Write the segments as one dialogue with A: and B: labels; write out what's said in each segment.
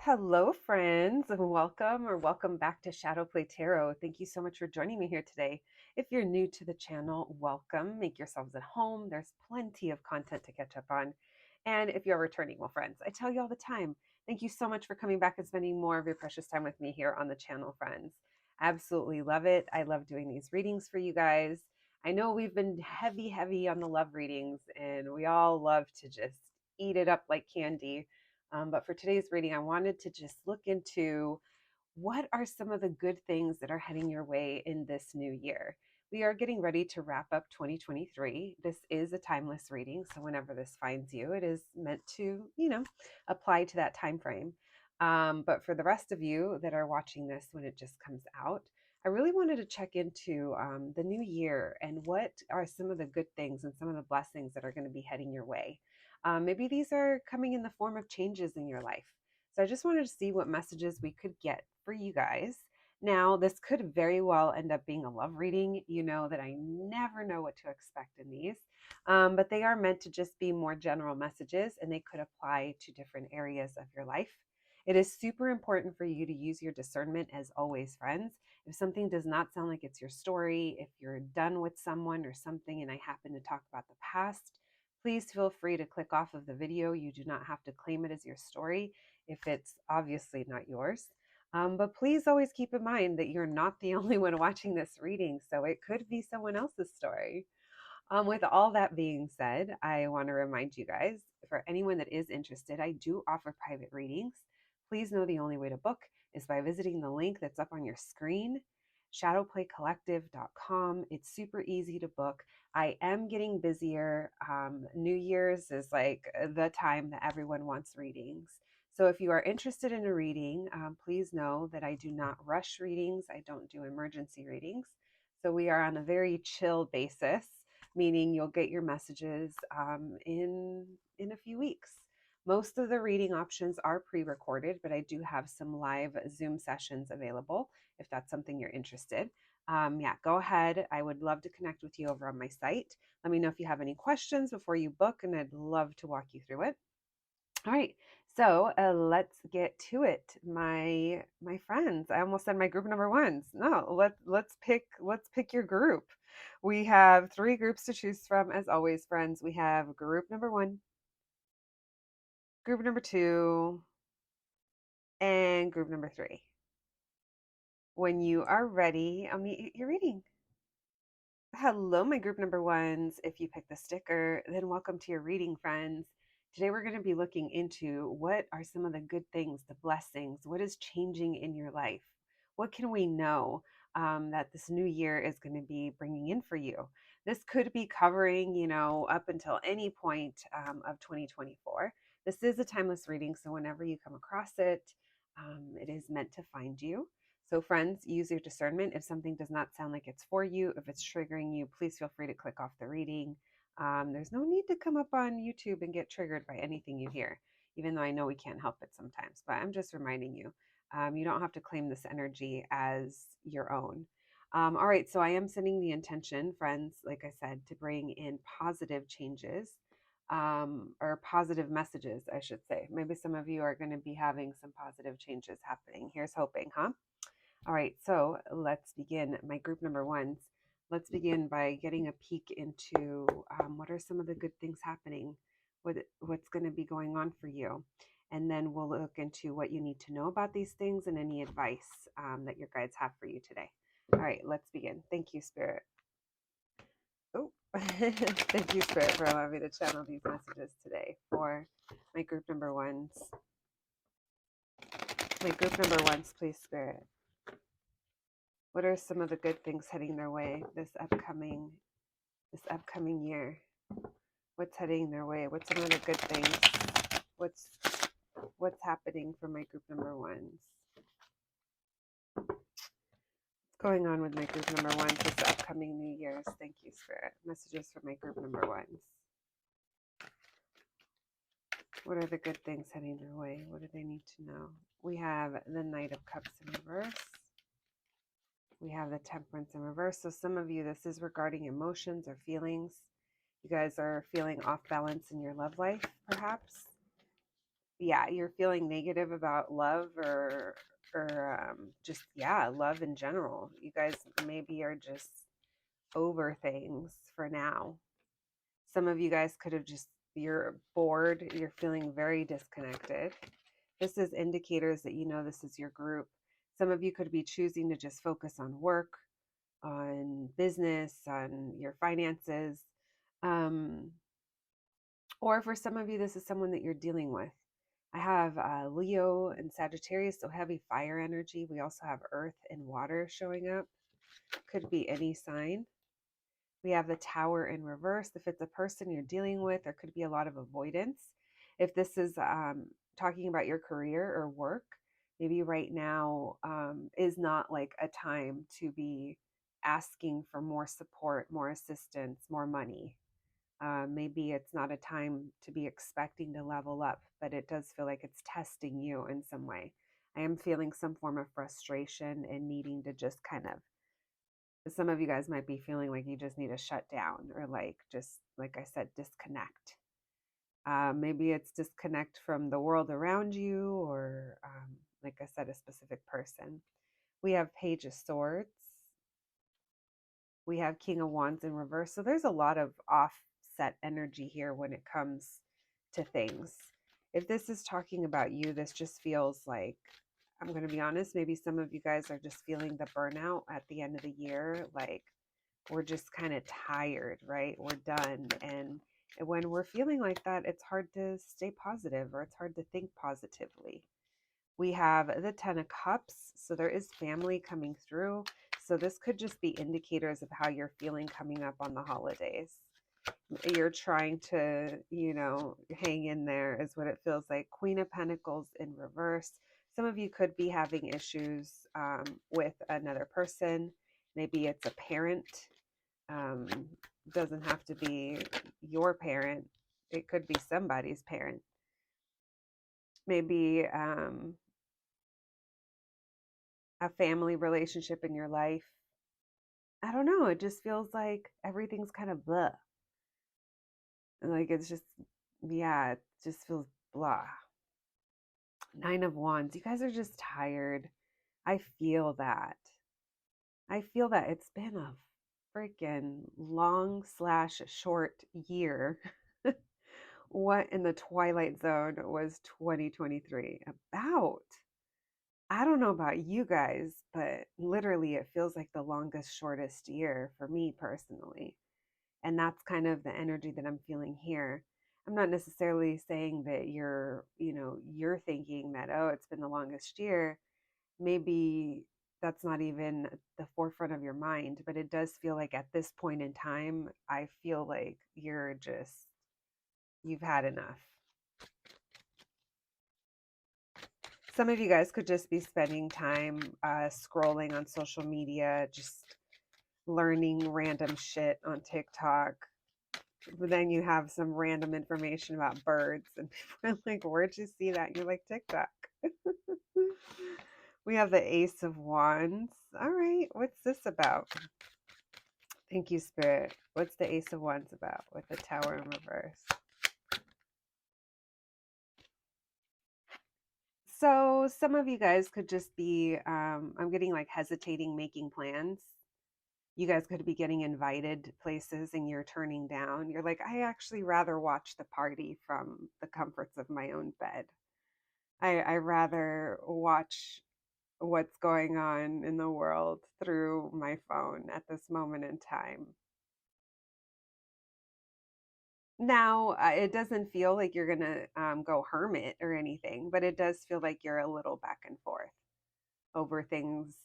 A: Hello, friends. Welcome or welcome back to Shadow Play Tarot. Thank you so much for joining me here today. If you're new to the channel, welcome. Make yourselves at home. There's plenty of content to catch up on. And if you're returning, well, friends, I tell you all the time, thank you so much for coming back and spending more of your precious time with me here on the channel, friends. Absolutely love it. I love doing these readings for you guys. I know we've been heavy on the love readings, and we all love to just eat it up like candy. But for today's reading, I wanted to just look into what are some of the good things that are heading your way in this new year. We are getting ready to wrap up 2023. This is a timeless reading, so whenever this finds you, it is meant to, apply to that time frame. But for the rest of you that are watching this when it just comes out, I really wanted to check into the new year and what are some of the good things and some of the blessings that are going to be heading your way. Maybe these are coming in the form of changes in your life. So I just wanted to see what messages we could get for you guys. Now, this could very well end up being a love reading. You know that I never know what to expect in these, but they are meant to just be more general messages and they could apply to different areas of your life. It is super important for you to use your discernment as always, friends. If something does not sound like it's your story, if you're done with someone or something and I happen to talk about the past, please feel free to click off of the video. You do not have to claim it as your story if it's obviously not yours. But please always keep in mind that you're not the only one watching this reading, so it could be someone else's story. With all that being said, I want to remind you guys for anyone that is interested, I do offer private readings. Please know the only way to book is by visiting the link that's up on your screen, shadowplaycollective.com. It's super easy to book. I am getting busier. New Year's is like the time that everyone wants readings. So if you are interested in a reading, please know that I do not rush readings. I don't do emergency readings. So we are on a very chill basis, meaning you'll get your messages in a few weeks. Most of the reading options are pre-recorded, but I do have some live Zoom sessions available if that's something you're interested. Yeah, go ahead. I would love to connect with you over on my site. Let me know if you have any questions before you book, and I'd love to walk you through it. All right, so let's get to it, my friends. I almost said my group number ones. No, let's pick your group. We have three groups to choose from, as always, friends. We have group number one, group number two, and group number three. When you are ready, I'll meet your reading. Hello, my group number ones. If you pick the sticker, then welcome to your reading, friends. Today, we're going to be looking into what are some of the good things, the blessings, what is changing in your life? What can we know that this new year is going to be bringing in for you? This could be covering, up until any point of 2024. This is a timeless reading, so whenever you come across it, it is meant to find you. So, friends, use your discernment. If something does not sound like it's for you, if it's triggering you, please feel free to click off the reading. There's no need to come up on YouTube and get triggered by anything you hear, even though I know we can't help it sometimes. But I'm just reminding you, you don't have to claim this energy as your own. All right, so I am sending the intention, friends, like I said, to bring in positive changes or positive messages, I should say. Maybe some of you are going to be having some positive changes happening. Here's hoping, huh? All right, so let's begin. My group number ones, let's begin by getting a peek into what are some of the good things happening, what's going to be going on for you. And then we'll look into what you need to know about these things and any advice that your guides have for you today. All right, let's begin. Thank you, Spirit. Oh, thank you, Spirit, for allowing me to channel these messages today for my group number ones. My group number ones, please, Spirit. What are some of the good things heading their way this upcoming year? What's heading their way? What's some of the good things? What's happening for my group number ones? What's going on with my group number ones this upcoming New Year's? Thank you, Spirit. Messages for my group number ones. What are the good things heading their way? What do they need to know? We have the Knight of Cups in reverse. We have the Temperance in reverse. So some of you, this is regarding emotions or feelings. You guys are feeling off balance in your love life, perhaps. yeah, you're feeling negative about love or just yeah, love in general. You guys maybe are just over things for now. Some of you guys could have just you're bored, you're feeling very disconnected. This is indicators that you know this is your group. Some of you could be choosing to just focus on work, on business, on your finances. Um, or for some of you, this is someone that you're dealing with. I have Leo and Sagittarius, so heavy fire energy. We also have Earth and water showing up. Could be any sign. We have the Tower in reverse. If it's a person you're dealing with, there could be a lot of avoidance. If this is talking about your career or work, maybe right now is not like a time to be asking for more support, more assistance, more money. Maybe it's not a time to be expecting to level up, but it does feel like it's testing you in some way. I am feeling some form of frustration and needing to just kind of, some of you guys might be feeling like you just need to shut down or like just, like I said, disconnect. Maybe it's disconnect from the world around you or, like I said, a specific person. We have Page of Swords. We have King of Wands in reverse. So there's a lot of offset energy here when it comes to things. If this is talking about you, this just feels like, I'm going to be honest, maybe some of you guys are just feeling the burnout at the end of the year. Like we're just kind of tired, right? We're done. And when we're feeling like that, it's hard to stay positive or it's hard to think positively. We have the 10 of Cups. So there is family coming through. So this could just be indicators of how you're feeling coming up on the holidays. You're trying to, hang in there is what it feels like. Queen of Pentacles in reverse. Some of you could be having issues with another person. Maybe it's a parent. Um, doesn't have to be your parent. It could be somebody's parent. Maybe a family relationship in your life. I don't know. It just feels like everything's kind of blah. Like it's just, yeah, it just feels blah. Nine of Wands. You guys are just tired. I feel that. I feel that it's been a freaking long slash short year. What in the Twilight Zone was 2023 about? I don't know about you guys, but literally it feels like the longest, shortest year for me personally. And that's kind of the energy that I'm feeling here. I'm not necessarily saying that you're thinking that, oh, it's been the longest year. Maybe that's not even the forefront of your mind, but it does feel like at this point in time, I feel like you've had enough. Some of you guys could just be spending time scrolling on social media, just learning random shit on TikTok. But then you have some random information about birds, and people are like, where'd you see that? And you're like, TikTok. We have the Ace of Wands. All right, what's this about? Thank you, Spirit. What's the Ace of Wands about with the Tower in reverse? So some of you guys could just be, I'm getting like hesitating making plans. You guys could be getting invited to places and you're turning down. You're like, I actually rather watch the party from the comforts of my own bed. I rather watch what's going on in the world through my phone at this moment in time. Now, it doesn't feel like you're going to go hermit or anything, but it does feel like you're a little back and forth over things.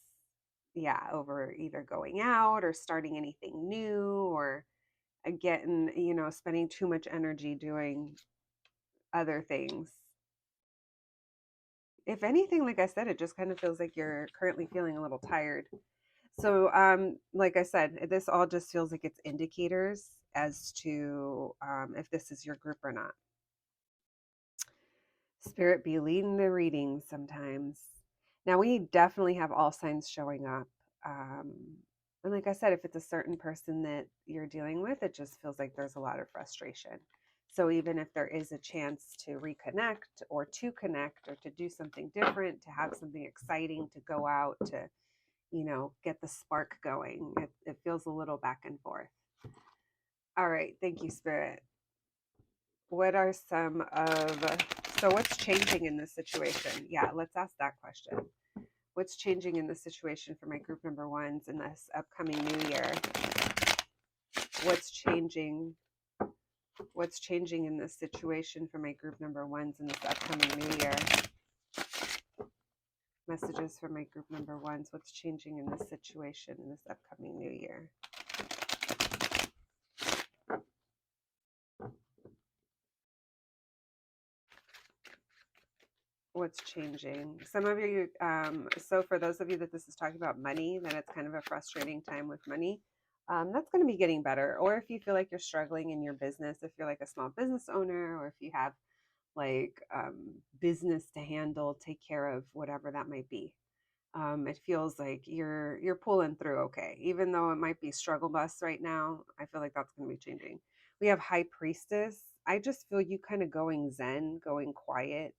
A: Yeah, over either going out or starting anything new or getting, spending too much energy doing other things. If anything, like I said, it just kind of feels like you're currently feeling a little tired. So, like I said, this all just feels like it's indicators as to if this is your group or not. Spirit be leading the readings sometimes. Now, we definitely have all signs showing up. Um, and like I said, if it's a certain person that you're dealing with, it just feels like there's a lot of frustration. So even if there is a chance to reconnect or to connect or to do something different, to have something exciting, to go out, to, get the spark going, it feels a little back and forth. All right. Thank you, Spirit. What are so what's changing in this situation? Yeah, let's ask that question. What's changing in the situation for my group number ones in this upcoming new year? What's changing? What's changing in this situation for my group number ones in this upcoming new year? Messages for my group number ones. What's changing in this situation in this upcoming new year? What's changing? Some of you, so for those of you that this is talking about money, then it's kind of a frustrating time with money. That's going to be getting better. Or if you feel like you're struggling in your business, if you're like a small business owner, or if you have like business to handle, take care of, whatever that might be. It feels like you're pulling through okay, even though it might be struggle bus right now. I feel like that's going to be changing. We have High Priestess. I just feel you kind of going zen, going quiet.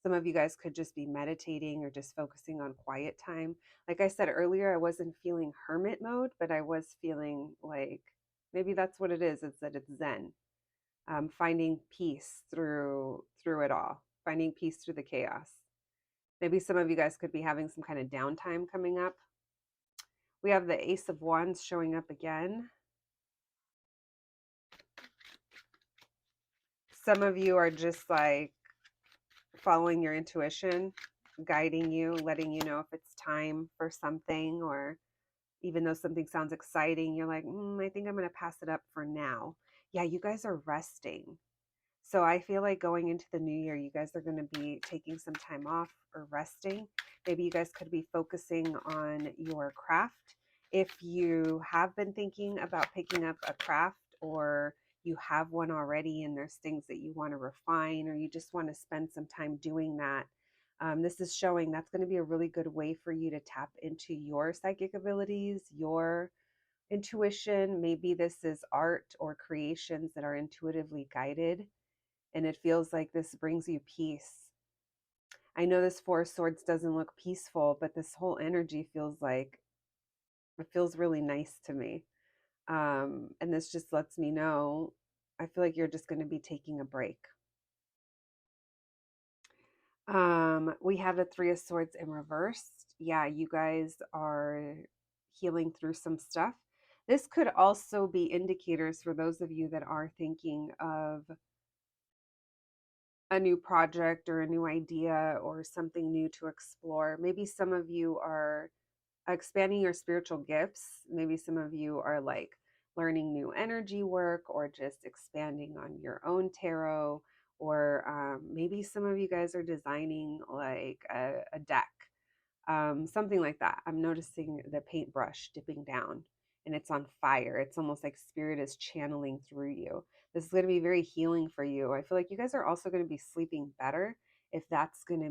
A: Some of you guys could just be meditating or just focusing on quiet time. Like I said earlier, I wasn't feeling hermit mode, but I was feeling like maybe that's what it is. It's that it's zen, finding peace through it all, finding peace through the chaos. Maybe some of you guys could be having some kind of downtime coming up. We have the Ace of Wands showing up again. Some of you are just like following your intuition, guiding you, letting you know if it's time for something, or even though something sounds exciting, you're like, I think I'm going to pass it up for now. Yeah, you guys are resting. So I feel like going into the new year, you guys are going to be taking some time off or resting. Maybe you guys could be focusing on your craft. If you have been thinking about picking up a craft, or you have one already and there's things that you want to refine, or you just want to spend some time doing that, this is showing that's going to be a really good way for you to tap into your psychic abilities, your intuition. Maybe this is art or creations that are intuitively guided, and it feels like this brings you peace. I know this Four of Swords doesn't look peaceful, but this whole energy feels like it feels really nice to me. And this just lets me know I feel like you're just going to be taking a break. We have the Three of Swords in reverse. Yeah, you guys are healing through some stuff. This could also be indicators for those of you that are thinking of a new project or a new idea or something new to explore. Maybe some of you are expanding your spiritual gifts. Maybe some of you are like learning new energy work or just expanding on your own tarot. Or maybe some of you guys are designing like a deck, something like that. I'm noticing the paintbrush dipping down and it's on fire. It's almost like spirit is channeling through you. This is going to be very healing for you. I feel like you guys are also going to be sleeping better if that's been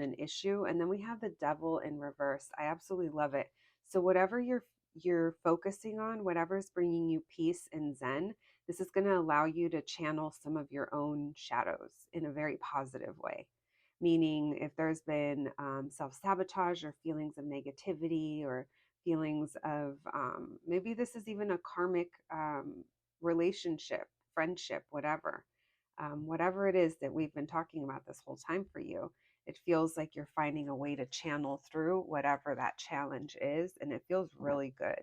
A: an issue. And then we have the Devil in reverse. I absolutely love it. So whatever you're focusing on, whatever's bringing you peace and zen, this is going to allow you to channel some of your own shadows in a very positive way. Meaning, if there's been self sabotage or feelings of negativity or feelings of maybe this is even a karmic relationship, friendship, whatever. Whatever it is that we've been talking about this whole time for you, it feels like you're finding a way to channel through whatever that challenge is, and it feels really good.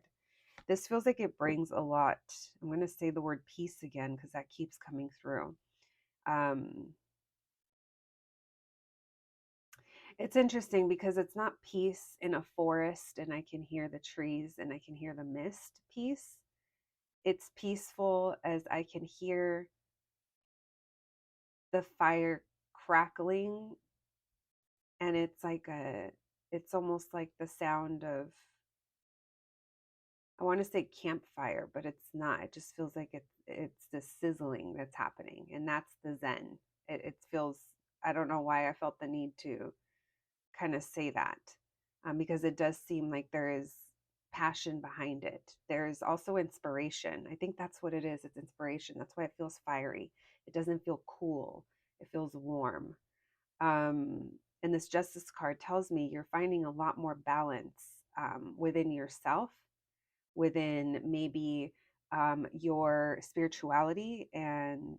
A: This feels like it brings a lot. I'm going to say the word peace again because that keeps coming through. It's interesting because it's not peace in a forest and I can hear the trees and I can hear the mist peace. It's peaceful as I can hear the fire crackling, and it's almost like the sound of, I want to say campfire, but it's not. It just feels like it's the sizzling that's happening, and that's the zen. It feels, I don't know why I felt the need to kind of say that, because it does seem like there is passion behind it. There's also inspiration. I think that's what it is. It's inspiration. That's why it feels fiery. It doesn't feel cool. It feels warm. Um, and this Justice card tells me you're finding a lot more balance within yourself, within maybe your spirituality and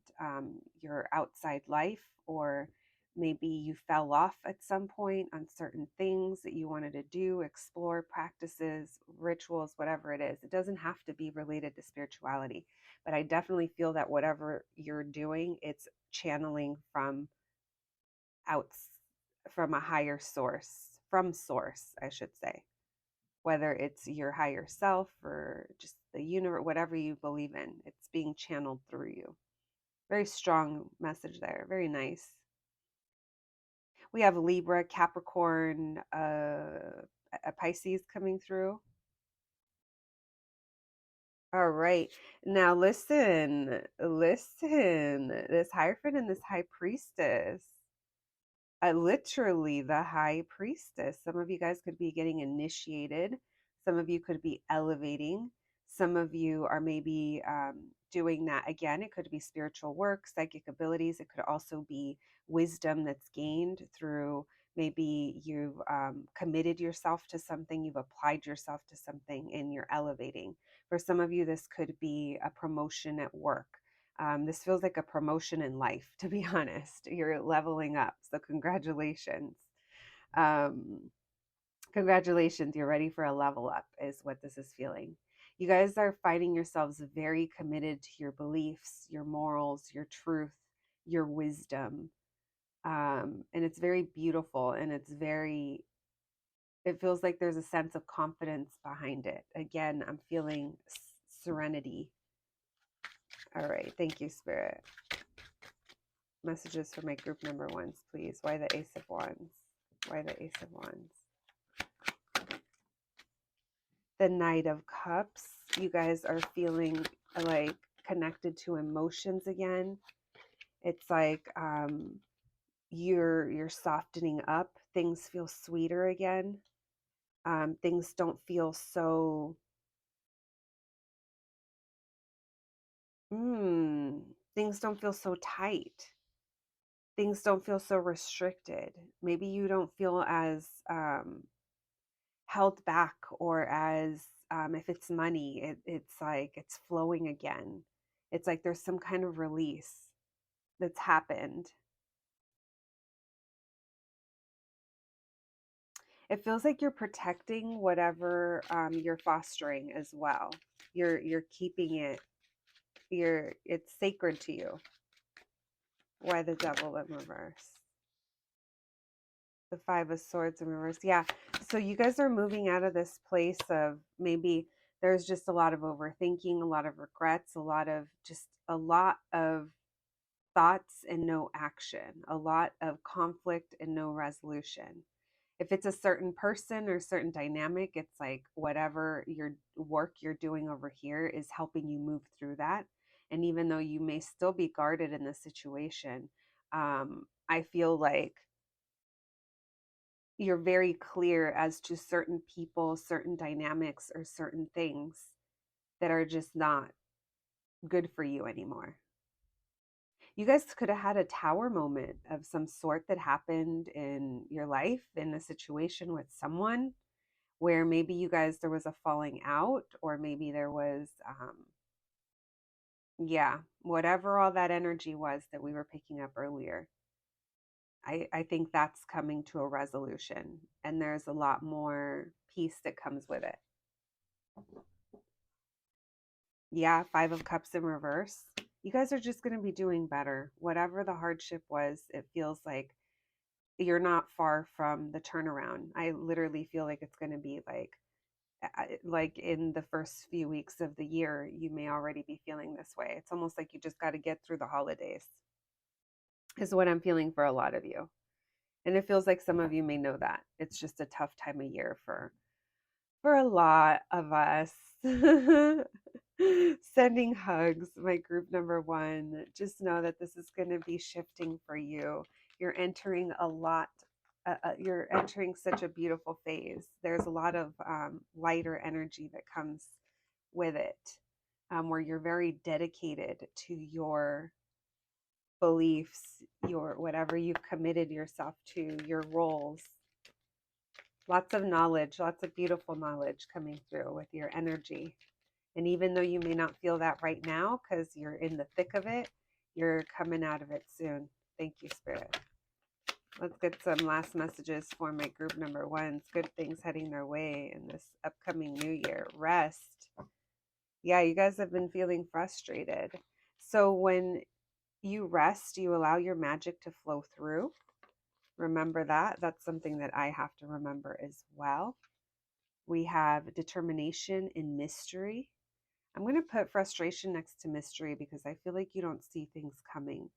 A: your outside life, or maybe you fell off at some point on certain things that you wanted to do, explore practices, rituals, whatever it is. It doesn't have to be related to spirituality, but I definitely feel that whatever you're doing, it's channeling from outs from a higher source, from source, I should say, whether it's your higher self or just the universe, whatever you believe in, it's being channeled through you. Very strong message there. Very nice. We have Libra, Capricorn, a Pisces coming through. All right. Now listen. This Hierophant and this High Priestess. Literally the High Priestess. Some of you guys could be getting initiated. Some of you could be elevating. Some of you are maybe doing that again. It could be spiritual work, psychic abilities. It could also be wisdom that's gained through maybe you've committed yourself to something, you've applied yourself to something, and you're elevating. For some of you, this could be a promotion at work. This feels like a promotion in life, to be honest. You're leveling up. So, congratulations. Um, Congratulations. You're ready for a level up, is what this is feeling. You guys are finding yourselves very committed to your beliefs, your morals, your truth, your wisdom. And it's very beautiful, and it feels like there's a sense of confidence behind it. Again, I'm feeling serenity. All right. Thank you, Spirit. Messages for my group number ones, please. Why the Ace of Wands? Why the Ace of Wands? The Knight of Cups. You guys are feeling like connected to emotions again. It's like you're softening up. Things feel sweeter again. Things don't feel so things don't feel so tight. Things don't feel so restricted. Maybe you don't feel as held back, or as if it's money, it's like it's flowing again. It's like there's some kind of release that's happened. It feels like you're protecting whatever you're fostering as well. You're keeping it. It's sacred to you. Why the Devil in reverse? The Five of Swords in reverse. Yeah. So you guys are moving out of this place of maybe there's just a lot of overthinking, a lot of regrets, a lot of thoughts and no action, a lot of conflict and no resolution. If it's a certain person or certain dynamic, it's like whatever your work you're doing over here is helping you move through that. And even though you may still be guarded in this situation, I feel like you're very clear as to certain people, certain dynamics, or certain things that are just not good for you anymore. You guys could have had a tower moment of some sort that happened in your life, in a situation with someone where maybe you guys, there was a falling out, or maybe there was, yeah, whatever all that energy was that we were picking up earlier. I think that's coming to a resolution, and there's a lot more peace that comes with it. Yeah, Five of Cups in reverse. You guys are just going to be doing better. Whatever the hardship was, it feels like you're not far from the turnaround. I literally feel like it's going to be like in the first few weeks of the year, you may already be feeling this way. It's almost like you just got to get through the holidays, is what I'm feeling for a lot of you. And it feels like some of you may know that. It's just a tough time of year for a lot of us. Sending hugs, my group number one. Just know that this is going to be shifting for you. You're entering a lot you're entering such a beautiful phase. There's a lot of lighter energy that comes with it, where you're very dedicated to your beliefs, your whatever you've committed yourself to, your roles. Lots of knowledge, lots of beautiful knowledge coming through with your energy. And even though you may not feel that right now because you're in the thick of it, you're coming out of it soon. Thank you, Spirit. Let's get some last messages for my group number ones. Good things heading their way in this upcoming new year. Rest. Yeah, you guys have been feeling frustrated. So when you rest, you allow your magic to flow through. Remember that. That's something that I have to remember as well. We have determination in mystery. I'm going to put frustration next to mystery because I feel like you don't see things coming.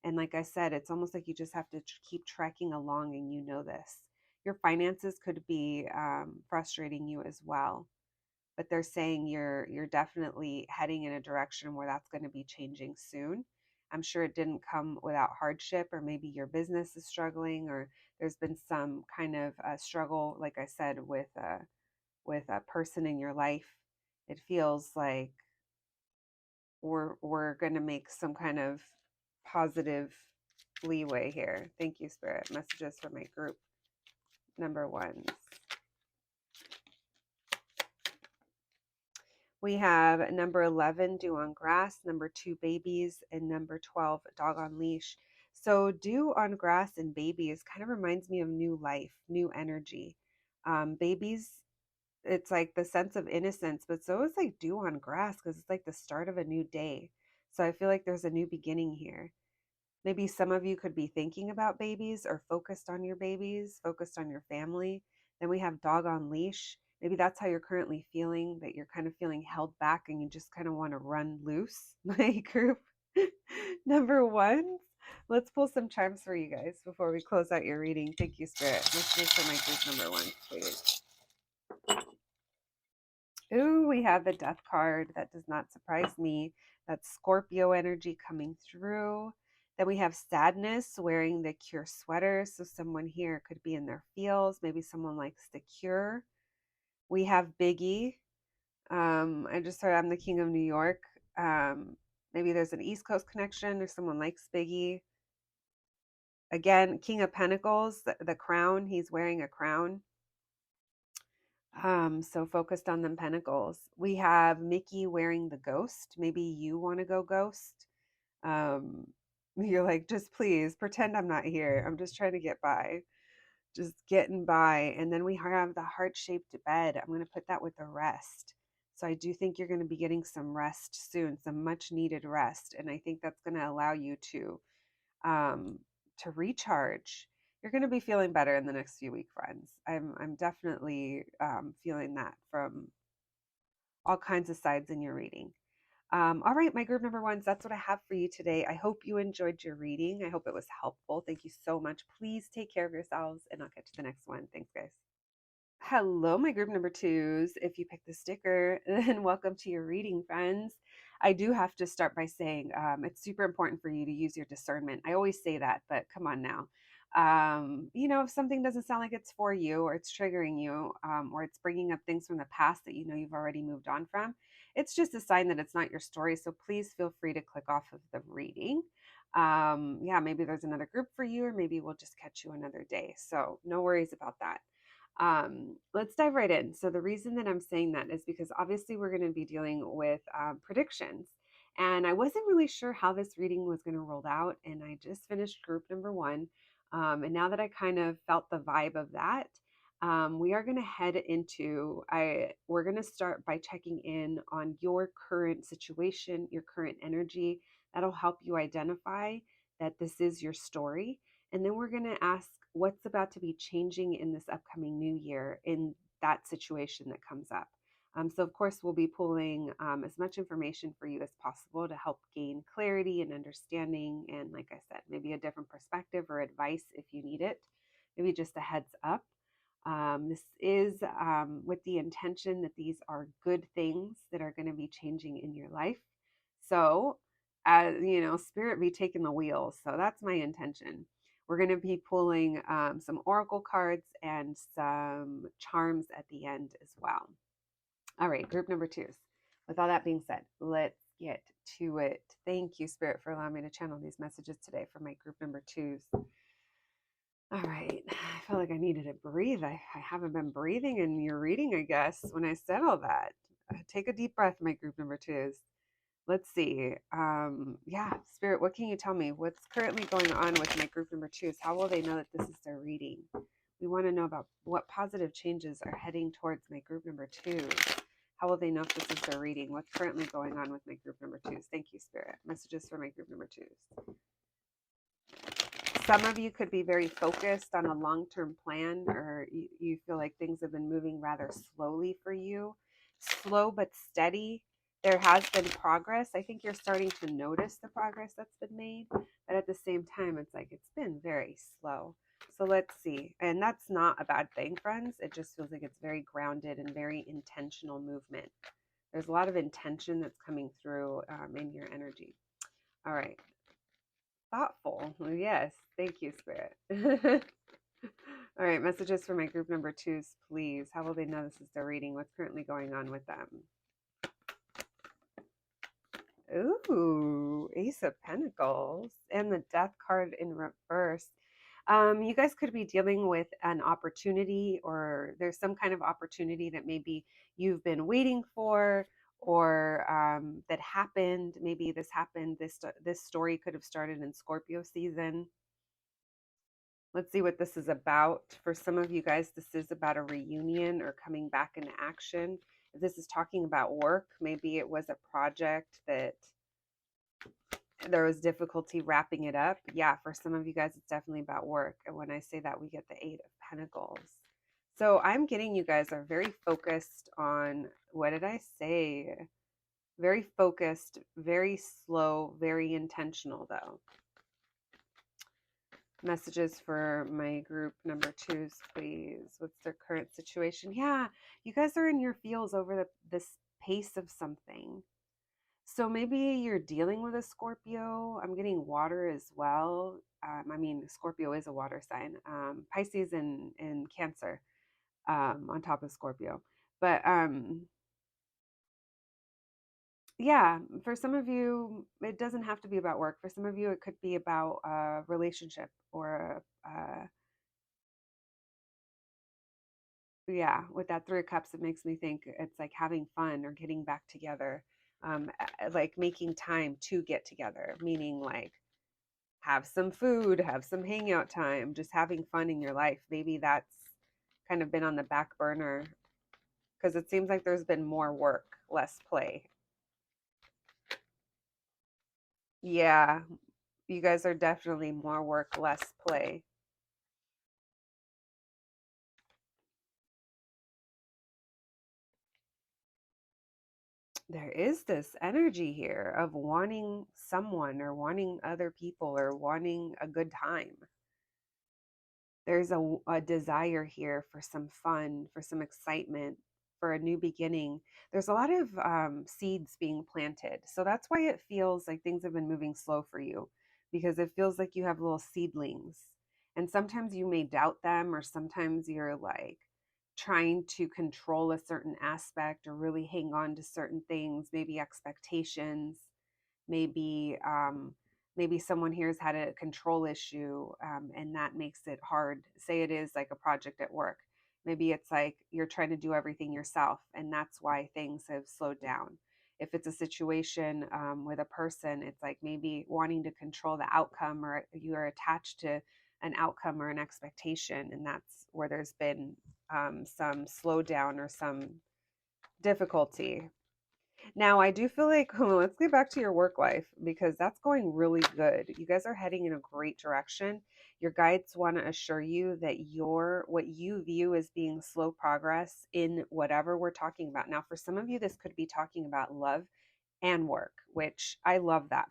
A: And like I said, it's almost like you just have to keep trekking along and you know this. Your finances could be frustrating you as well, but they're saying you're definitely heading in a direction where that's going to be changing soon. I'm sure it didn't come without hardship, or maybe your business is struggling, or there's been some kind of struggle, like I said, with a person in your life. It feels like we're going to make some kind of positive leeway here. Thank you, Spirit. Messages for my group number ones. We have number 11, Dew on Grass, number 2, Babies, and number 12, Dog on Leash. So Dew on Grass and Babies kind of reminds me of new life, new energy. Babies, it's like the sense of innocence, but so is like dew on grass because it's like the start of a new day. So I feel like there's a new beginning here. Maybe some of you could be thinking about babies or focused on your babies, focused on your family. Then we have Dog on Leash. Maybe that's how you're currently feeling, that you're kind of feeling held back and you just kind of want to run loose. My group number one. Let's pull some charms for you guys before we close out your reading. Thank you, Spirit. Messages for my group number one, please. Ooh, we have the Death card. That does not surprise me. That's Scorpio energy coming through. Then we have Sadness wearing the Cure sweater. So someone here could be in their feels. Maybe someone likes the Cure. We have Biggie. I just heard I'm the King of New York. Maybe there's an East Coast connection or someone likes Biggie. Again, King of Pentacles, the crown. He's wearing a crown. So focused on them pentacles. We have Mickey wearing the ghost. Maybe you want to go ghost. Um, you're like, just please pretend I'm not here. I'm just trying to get by, just getting by. And then we have the heart-shaped bed. I'm going to put that with the rest. So I do think you're going to be getting some rest soon, some much needed rest. And I think that's going to allow you um, to recharge. You're going to be feeling better in the next few weeks, friends. I'm definitely feeling that from all kinds of sides in your reading. All right, my group number ones, that's what I have for you today. I hope you enjoyed your reading. I hope it was helpful. Thank you so much. Please take care of yourselves, and I'll get to the next one. Thanks, guys. Hello, my group number twos. If you picked the sticker, then welcome to your reading, friends. I do have to start by saying it's super important for you to use your discernment. I always say that, but come on now. If something doesn't sound like it's for you, or it's triggering you, or it's bringing up things from the past that you know you've already moved on from, it's just a sign that it's not your story. So please feel free to click off of the reading. Yeah, maybe there's another group for you, or maybe we'll just catch you another day. So no worries about that. Let's dive right in. So the reason that I'm saying that is because obviously we're going to be dealing with predictions. And I wasn't really sure how this reading was going to roll out. And I just finished group number one. And now that I kind of felt the vibe of that, we are going to head into, we're going to start by checking in on your current situation, your current energy. That'll help you identify that this is your story. And then we're going to ask what's about to be changing in this upcoming new year in that situation that comes up. So, of course, we'll be pulling as much information for you as possible to help gain clarity and understanding. And, like I said, maybe a different perspective or advice if you need it, maybe just a heads up. This is with the intention that these are good things that are going to be changing in your life. So, Spirit be taking the wheel. So, that's my intention. We're going to be pulling some oracle cards and some charms at the end as well. All right, group number twos. With all that being said, let's get to it. Thank you, Spirit, for allowing me to channel these messages today for my group number twos. All right, I felt like I needed to breathe. I haven't been breathing in your reading, I guess, when I said all that. Take a deep breath, my group number twos. Let's see. Yeah, Spirit, what can you tell me? What's currently going on with my group number twos? How will they know that this is their reading? We want to know about what positive changes are heading towards my group number twos. How will they know if this is their reading? What's currently going on with my group number twos? Thank you, Spirit. Messages for my group number twos. Some of you could be very focused on a long-term plan, or you feel like things have been moving rather slowly for you. Slow but steady. There has been progress. I think you're starting to notice the progress that's been made, but at the same time, it's like it's been very slow. So let's see. And that's not a bad thing, friends. It just feels like it's very grounded and very intentional movement. There's a lot of intention that's coming through in your energy. All right. Thoughtful. Yes. Thank you, Spirit. All right. Messages for my group number twos, please. How will they know this is their reading? What's currently going on with them? Ooh, Ace of Pentacles and the Death card in reverse. You guys could be dealing with an opportunity, or there's some kind of opportunity that maybe you've been waiting for, or that happened. Maybe this happened. This story could have started in Scorpio season. Let's see what this is about. For some of you guys, this is about a reunion or coming back into action. If this is talking about work, maybe it was a project that there was difficulty wrapping it up. Yeah, for some of you guys, it's definitely about work. And when I say that, we get the Eight of Pentacles. So I'm getting you guys are very focused on, what did I say? Very focused, very slow, very intentional though. Messages for my group number twos, please. What's their current situation? Yeah, you guys are in your feels over this pace of something. So maybe you're dealing with a Scorpio. I'm getting water as well. I mean, Scorpio is a water sign. Pisces and Cancer on top of Scorpio. But yeah, for some of you, it doesn't have to be about work. For some of you, it could be about a relationship or yeah, with that Three of Cups, it makes me think it's like having fun or getting back together, like making time to get together, meaning like have some food, have some hangout time, just having fun in your life. Maybe that's kind of been on the back burner because it seems like there's been more work, less play. Yeah, you guys are definitely more work, less play. There is this energy here of wanting someone or wanting other people or wanting a good time. There's a desire here for some fun, for some excitement, for a new beginning. There's a lot of seeds being planted. So that's why it feels like things have been moving slow for you, because it feels like you have little seedlings. And sometimes you may doubt them, or sometimes you're like trying to control a certain aspect or really hang on to certain things, maybe expectations, maybe maybe someone here has had a control issue, and that makes it hard. Say it is like a project at work, maybe it's like you're trying to do everything yourself and that's why things have slowed down. If it's a situation with a person, it's like maybe wanting to control the outcome, or you are attached to an outcome or an expectation, and that's where there's been some slowdown or some difficulty. Now, I do feel like, let's get back to your work life because that's going really good. You guys are heading in a great direction. Your guides want to assure you that what you view as being slow progress in whatever we're talking about. Now, for some of you, this could be talking about love and work, which I love that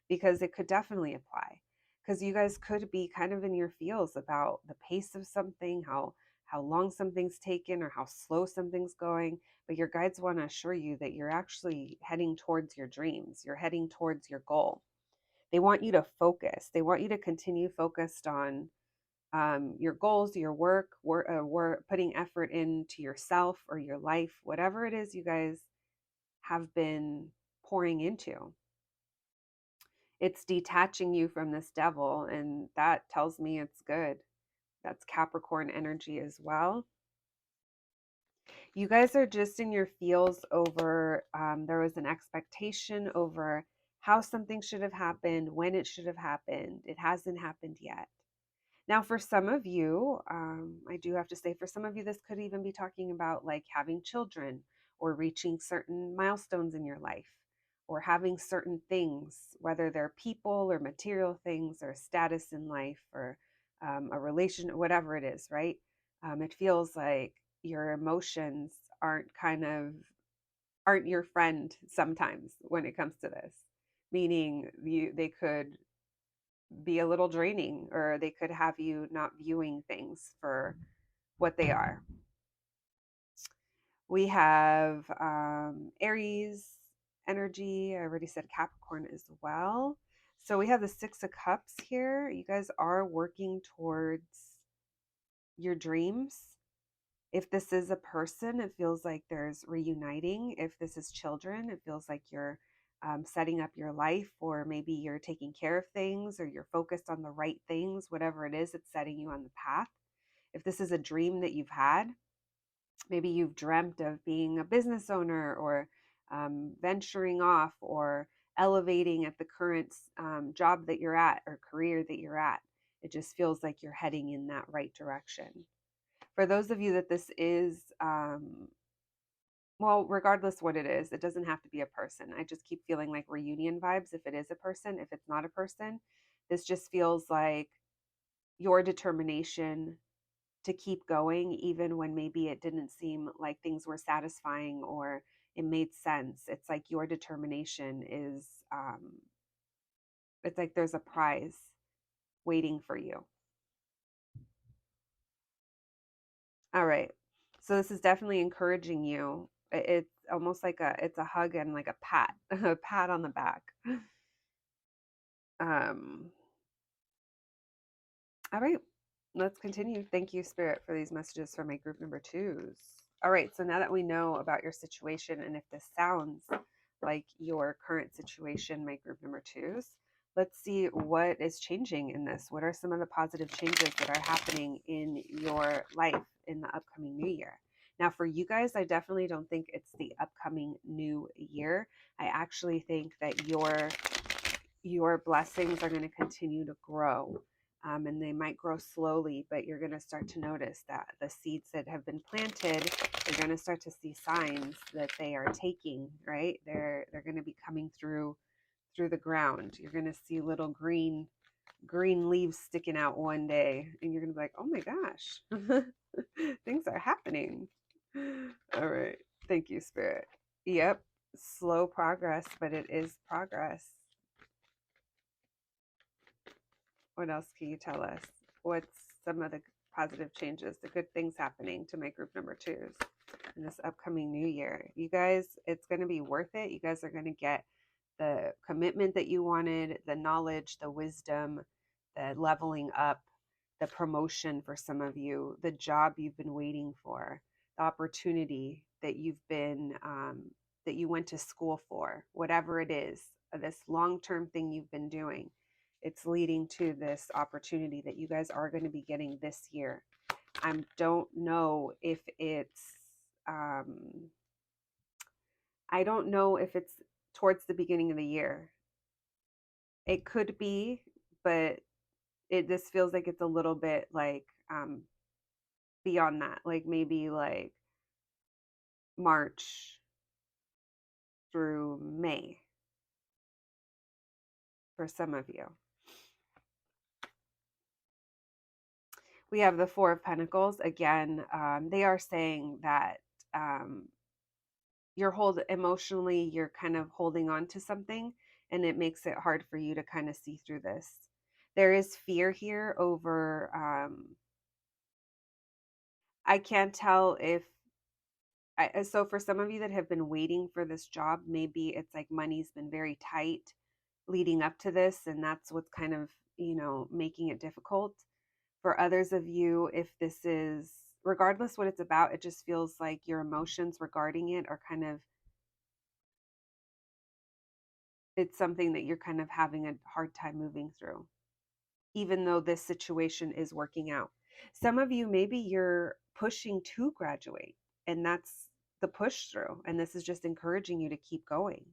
A: because it could definitely apply. Because you guys could be kind of in your feels about the pace of something, how long something's taken or how slow something's going, but your guides want to assure you that you're actually heading towards your dreams. You're heading towards your goal. They want you to focus. They want you to continue focused on your goals, your work, putting effort into yourself or your life, whatever it is you guys have been pouring into. It's detaching you from this devil, and that tells me it's good. That's Capricorn energy as well. You guys are just in your feels over, there was an expectation over how something should have happened, when it should have happened. It hasn't happened yet. Now, for some of you, I do have to say, for some of you, this could even be talking about like having children or reaching certain milestones in your life or having certain things, whether they're people or material things or status in life or a relation, whatever it is, right? It feels like your emotions aren't your friend sometimes when it comes to this, meaning they could be a little draining, or they could have you not viewing things for what they are. We have Aries energy. I already said Capricorn as well. So we have the Six of Cups here. You guys are working towards your dreams. If this is a person, it feels like there's reuniting. If this is children, it feels like you're setting up your life, or maybe you're taking care of things, or you're focused on the right things, whatever it is, it's setting you on the path. If this is a dream that you've had, maybe you've dreamt of being a business owner, or venturing off, or elevating at the current job that you're at, or career that you're at. It just feels like you're heading in that right direction. For those of you that this is, well, regardless what it is, it doesn't have to be a person. I just keep feeling like reunion vibes if it is a person. If it's not a person, this just feels like your determination to keep going, even when maybe it didn't seem like things were satisfying or it made sense. It's like your determination is, it's like there's a prize waiting for you. All right. So this is definitely encouraging you. It's almost like it's a hug and like a pat, a pat on the back. Um, all right, let's continue. Thank you, Spirit, for these messages for my group number twos. All right, so now that we know about your situation, and if this sounds like your current situation, my group number twos, let's see what is changing in this. What are some of the positive changes that are happening in your life in the upcoming new year? Now, for you guys, I definitely don't think it's the upcoming new year. I actually think that your blessings are going to continue to grow. And they might grow slowly, but you're going to start to notice that the seeds that have been planted, you're going to start to see signs that they are taking, right? They're going to be coming through the ground. You're going to see little green leaves sticking out one day, and you're going to be like, oh my gosh, things are happening. All right. Thank you, Spirit. Yep. Slow progress, but it is progress. What else can you tell us? What's some of the positive changes, the good things happening to my group number twos in this upcoming new year? You guys, it's going to be worth it. You guys are going to get the commitment that you wanted, the knowledge, the wisdom, the leveling up, the promotion for some of you, the job you've been waiting for, the opportunity that that you went to school for, whatever it is, this long-term thing you've been doing. It's leading to this opportunity that you guys are going to be getting this year. I don't know if it's, I don't know if it's towards the beginning of the year. It could be, but this feels like it's a little bit like beyond that, like maybe like March through May for some of you. We have the Four of Pentacles. Again, they are saying that emotionally, you're kind of holding on to something, and it makes it hard for you to kind of see through this. There is fear here over, I can't tell if, so for some of you that have been waiting for this job, maybe it's like money's been very tight. leading up to this, and that's what's kind of, making it difficult. For others of you, if this is, regardless what it's about, it just feels like your emotions regarding it are kind of, it's something that you're kind of having a hard time moving through, even though this situation is working out. Some of you, maybe you're pushing to graduate, and that's the push through, and this is just encouraging you to keep going.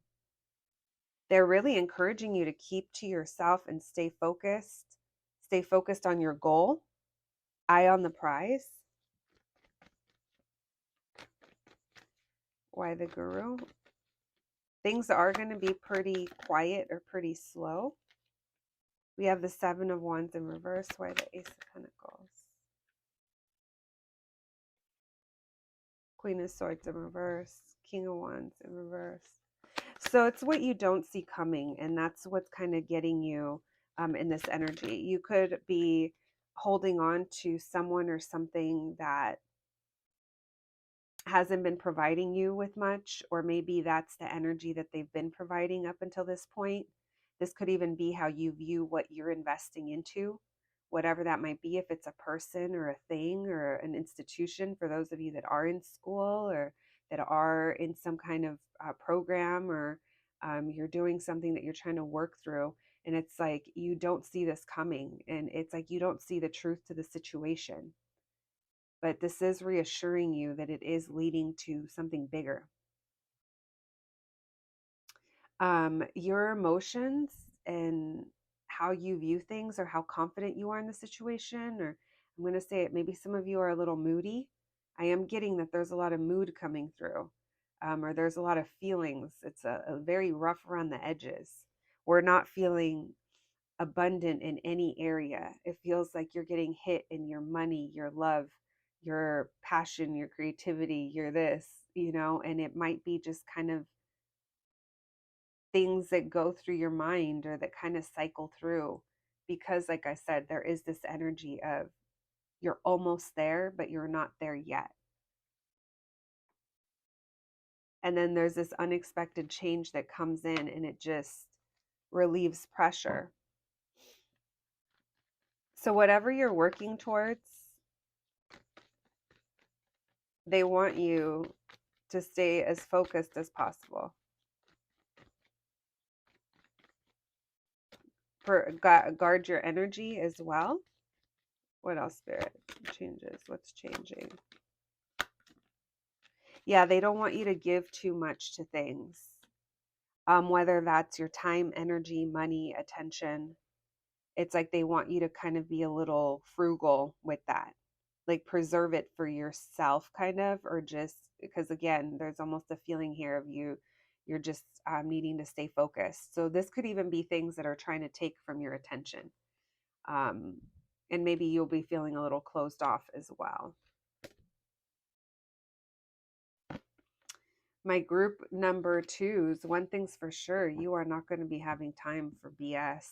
A: They're really encouraging you to keep to yourself and stay focused. Stay focused on your goal, eye on the prize. Why the Guru? Things are going to be pretty quiet or pretty slow. We have the Seven of Wands in reverse. Why the Ace of Pentacles? Queen of Swords in reverse. King of Wands in reverse. So it's what you don't see coming, and that's what's kind of getting you in this energy. You could be holding on to someone or something that hasn't been providing you with much, or maybe that's the energy that they've been providing up until this point. This could even be how you view what you're investing into, whatever that might be, if it's a person or a thing or an institution, for those of you that are in school or that are in some kind of program, or you're doing something that you're trying to work through, and it's like you don't see this coming, and it's like you don't see the truth to the situation. But this is reassuring you that it is leading to something bigger. Your emotions and how you view things, or how confident you are in the situation, or I'm going to say it, maybe some of you are a little moody. I am getting that there's a lot of mood coming through, or there's a lot of feelings. It's a very rough around the edges. We're not feeling abundant in any area. It feels like you're getting hit in your money, your love, your passion, your creativity, your this, and it might be just kind of things that go through your mind or that kind of cycle through. Because, like I said, there is this energy of you're almost there, but you're not there yet. And then there's this unexpected change that comes in, and it just relieves pressure. So, whatever you're working towards, they want you to stay as focused as possible. Guard your energy as well. What else, Spirit? Changes. What's changing? Yeah, they don't want you to give too much to things. Whether that's your time, energy, money, attention. It's like they want you to kind of be a little frugal with that. Like preserve it for yourself, kind of, or just because, again, there's almost a feeling here of you're just needing to stay focused. So this could even be things that are trying to take from your attention. And maybe you'll be feeling a little closed off as well. My group number 2s, one thing's for sure, you are not going to be having time for BS.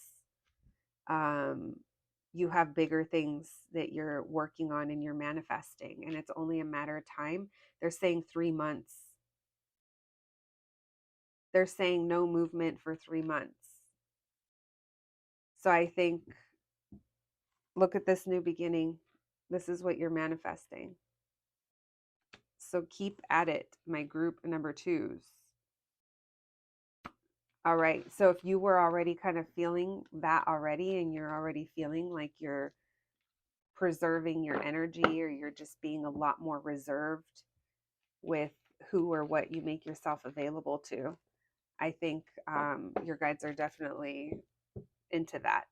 A: You have bigger things that you're working on and you're manifesting, and it's only a matter of time. They're saying 3 months. They're saying no movement for 3 months. So I think, look at this new beginning. This is what you're manifesting. So keep at it, my group number 2s. All right. So if you were already kind of feeling that already, and you're already feeling like you're preserving your energy, or you're just being a lot more reserved with who or what you make yourself available to, I think your guides are definitely into that.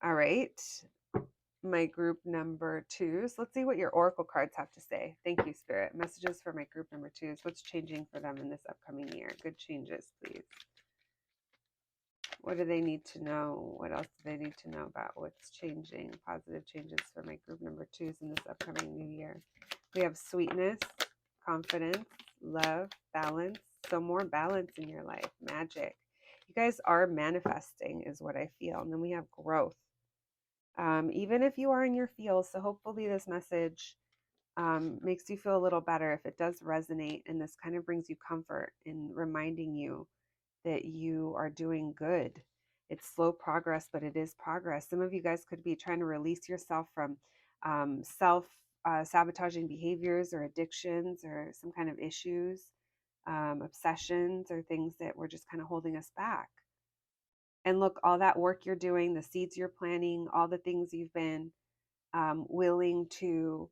A: All right. My group number 2s. Let's see what your oracle cards have to say. Thank you, Spirit. Messages for my group number 2s. What's changing for them in this upcoming year? Good changes, please. What do they need to know? What else do they need to know about what's changing? Positive changes for my group number 2s in this upcoming new year. We have sweetness, confidence, love, balance. So more balance in your life. Magic. You guys are manifesting is what I feel. And then we have growth. Even if you are in your feels. So hopefully this message makes you feel a little better if it does resonate. And this kind of brings you comfort in reminding you that you are doing good. It's slow progress, but it is progress. Some of you guys could be trying to release yourself from self sabotaging behaviors or addictions or some kind of issues, obsessions, or things that were just kind of holding us back. And look, all that work you're doing, the seeds you're planting, all the things you've been willing to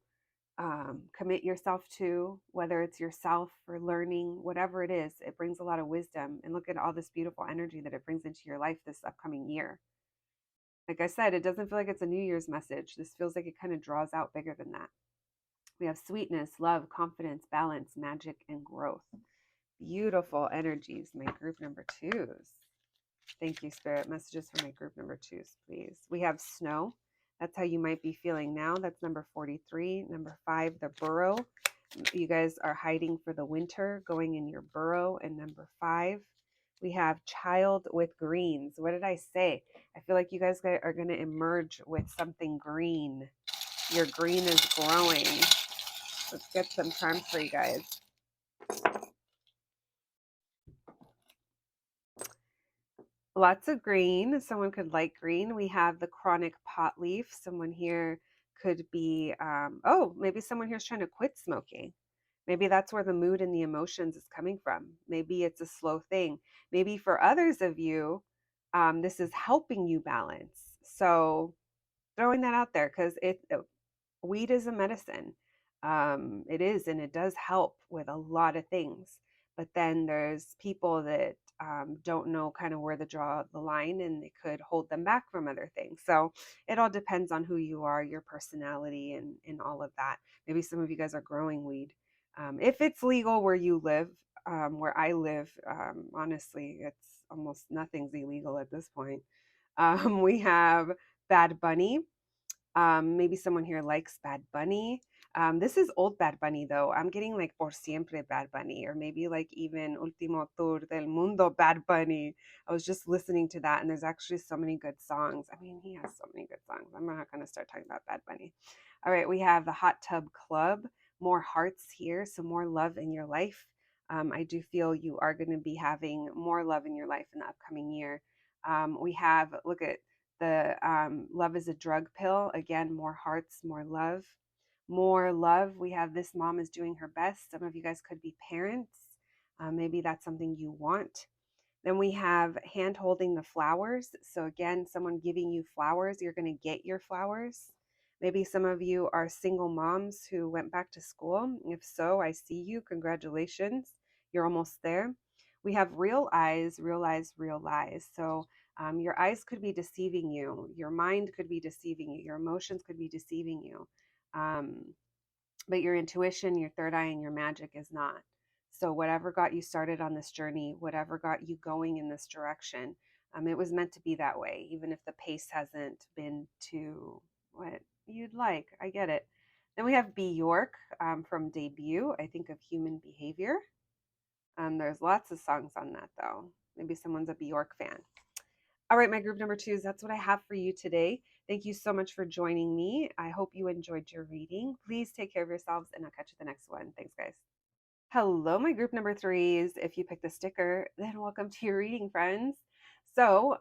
A: commit yourself to, whether it's yourself or learning, whatever it is, it brings a lot of wisdom. And look at all this beautiful energy that it brings into your life this upcoming year. Like I said, it doesn't feel like it's a New Year's message. This feels like it kind of draws out bigger than that. We have sweetness, love, confidence, balance, magic, and growth. Beautiful energies, my group number twos. Thank you, Spirit. Messages for my group number twos, please. We have snow. That's how you might be feeling now. That's number 43. Number 5, the burrow. You guys are hiding for the winter, going in your burrow. And number 5, we have child with greens. What did I say? I feel like you guys are going to emerge with something green. Your green is growing. Let's get some charms for you guys. Lots of green. Someone could like green. We have the chronic pot leaf. Someone here could be, maybe someone here is trying to quit smoking. Maybe that's where the mood and the emotions is coming from. Maybe it's a slow thing. Maybe for others of you, this is helping you balance. So throwing that out there because weed is a medicine. It is, and it does help with a lot of things. But then there's people that don't know kind of where to draw the line, and it could hold them back from other things. So it all depends on who you are, your personality, and all of that. Maybe some of you guys are growing weed. If it's legal where you live, where I live, honestly, it's almost nothing's illegal at this point. We have Bad Bunny. Maybe someone here likes Bad Bunny. This is old Bad Bunny though. I'm getting like Por Siempre Bad Bunny, or maybe like even Último Tour del Mundo Bad Bunny. I was just listening to that, and there's actually so many good songs. I mean, he has so many good songs. I'm not going to start talking about Bad Bunny. All right, we have the Hot Tub Club. More hearts here, so more love in your life. I do feel you are going to be having more love in your life in the upcoming year. We have, look at the love is a drug pill. Again, more hearts, more love. More love. We have this mom is doing her best. Some of you guys could be parents. Maybe that's something you want. Then we have hand holding the flowers. So again, someone giving you flowers, you're going to get your flowers. Maybe some of you are single moms who went back to school. If so, I see you. Congratulations. You're almost there. We have real eyes, real eyes, real lies. So your eyes could be deceiving you. Your mind could be deceiving you. Your emotions could be deceiving you. But your intuition, your third eye, and your magic is not. So whatever got you started on this journey, whatever got you going in this direction, it was meant to be that way, even if the pace hasn't been to what you'd like. I get it. Then we have Bjork from Debut, I think of Human Behavior. There's lots of songs on that though. Maybe someone's a Bjork fan. All right, my group number twos, that's what I have for you today. Thank you so much for joining me. I hope you enjoyed your reading. Please take care of yourselves, and I'll catch you the next one. Thanks, guys. Hello, my group number threes. If you picked the sticker, then welcome to your reading, friends. So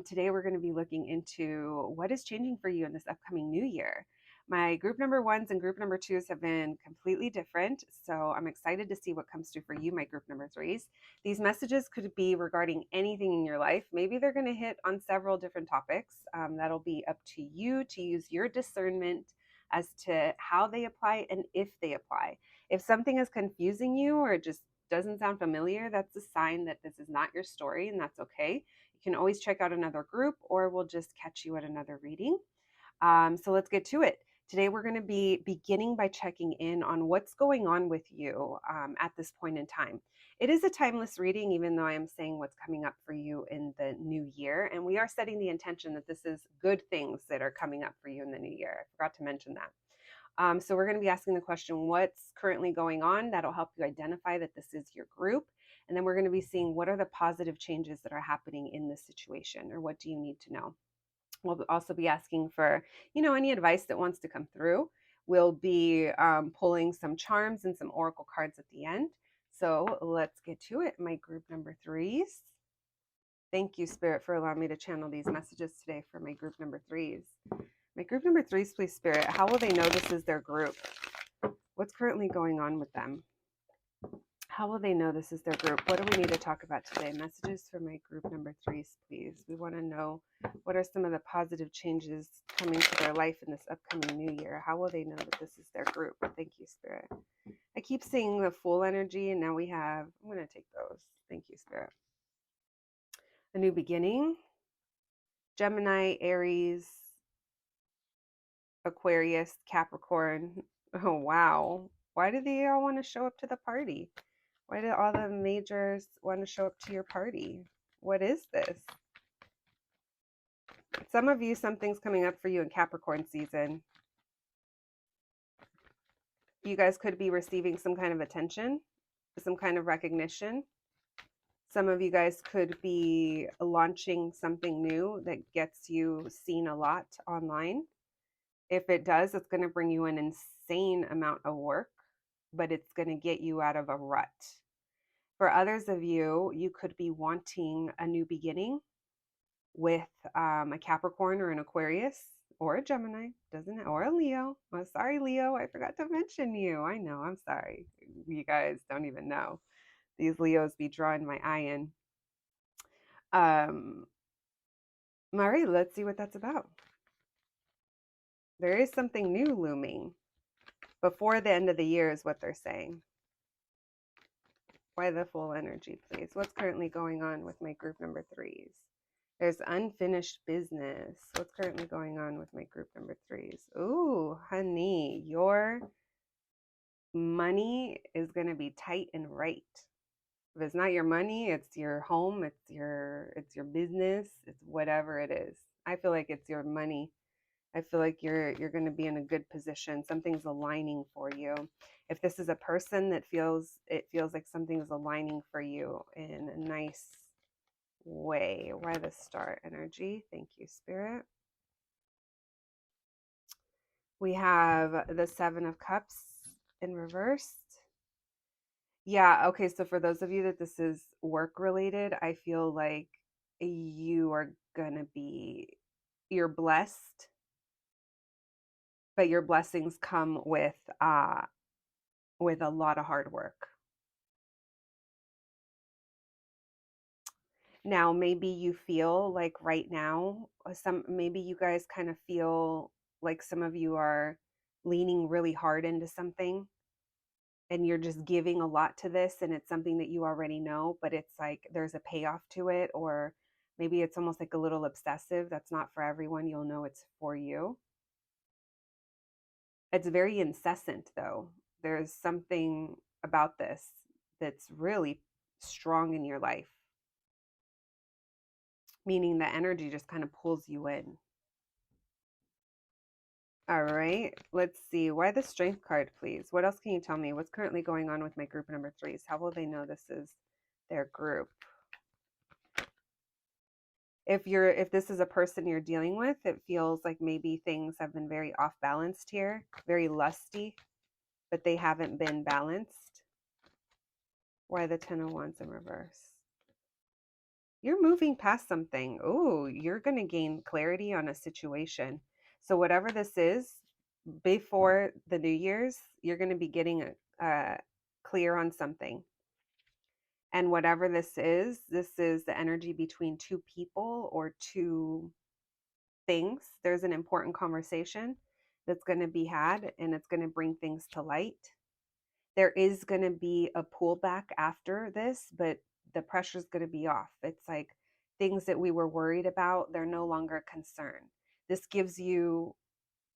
A: today we're going to be looking into what is changing for you in this upcoming new year. My group number ones and group number twos have been completely different. So I'm excited to see what comes through for you, my group number threes. These messages could be regarding anything in your life. Maybe they're going to hit on several different topics. That'll be up to you to use your discernment as to how they apply and if they apply. If something is confusing you or it just doesn't sound familiar, that's a sign that this is not your story, and that's okay. You can always check out another group, or we'll just catch you at another reading. So let's get to it. Today, we're going to be beginning by checking in on what's going on with you at this point in time. It is a timeless reading, even though I am saying what's coming up for you in the new year. And we are setting the intention that this is good things that are coming up for you in the new year. I forgot to mention that. So we're going to be asking the question, what's currently going on? That'll help you identify that this is your group. And then we're going to be seeing what are the positive changes that are happening in this situation, or what do you need to know? We'll also be asking for, any advice that wants to come through. We'll be pulling some charms and some oracle cards at the end. So let's get to it, my group number threes. Thank you, Spirit, for allowing me to channel these messages today for my group number threes. My group number threes, please, Spirit, how will they know this is their group? What's currently going on with them? How will they know this is their group? What do we need to talk about today? Messages for my group number threes, please. We want to know what are some of the positive changes coming to their life in this upcoming new year? How will they know that this is their group? Thank you, Spirit. I keep seeing the Fool energy, and now we have, I'm going to take those. Thank you, Spirit. A new beginning, Gemini, Aries, Aquarius, Capricorn. Oh, wow. Why do they all want to show up to the party? Why do all the majors want to show up to your party? What is this? Some of you, something's coming up for you in Capricorn season. You guys could be receiving some kind of attention, some kind of recognition. Some of you guys could be launching something new that gets you seen a lot online. If it does, it's going to bring you an insane amount of work, but it's going to get you out of a rut. For others of you, you could be wanting a new beginning with a Capricorn or an Aquarius or a Gemini, doesn't it? Or a Leo. Oh, sorry, Leo, I forgot to mention you. I know, I'm sorry. You guys don't even know. These Leos be drawing my eye in. Mari, let's see what that's about. There is something new looming before the end of the year is what they're saying. Why the Fool energy, please? What's currently going on with my group number threes? There's unfinished business. What's currently going on with my group number threes? Ooh, honey, your money is going to be tight and right. If it's not your money, it's your home, it's your business, it's whatever it is. I feel like it's your money. I feel like you're going to be in a good position. Something's aligning for you. If this is a person that feels like something's aligning for you in a nice way. Why the Star energy? Thank you, Spirit. We have the Seven of Cups in reverse. Yeah, okay, so for those of you that this is work related, I feel like you are gonna be, you're blessed, but your blessings come with a lot of hard work. Now, maybe you feel like right now, maybe you guys kind of feel like some of you are leaning really hard into something and you're just giving a lot to this and it's something that you already know, but it's like there's a payoff to it, or maybe it's almost like a little obsessive. That's not for everyone. You'll know it's for you. It's very incessant though. There's something about this that's really strong in your life, meaning the energy just kind of pulls you in. All right, let's see. Why the Strength card, please? What else can you tell me? What's currently going on with my group number threes? How will they know this is their group? If this is a person you're dealing with, it feels like maybe things have been very off balanced here, very lusty, but they haven't been balanced. Why the 10 of Wands in reverse? You're moving past something. Oh, you're going to gain clarity on a situation. So whatever this is, before the New Year's, you're going to be getting clear on something. And whatever this is the energy between two people or two things. There's an important conversation that's going to be had, and it's going to bring things to light. There is going to be a pullback after this, but the pressure is going to be off. It's like things that we were worried about, they're no longer a concern. This gives you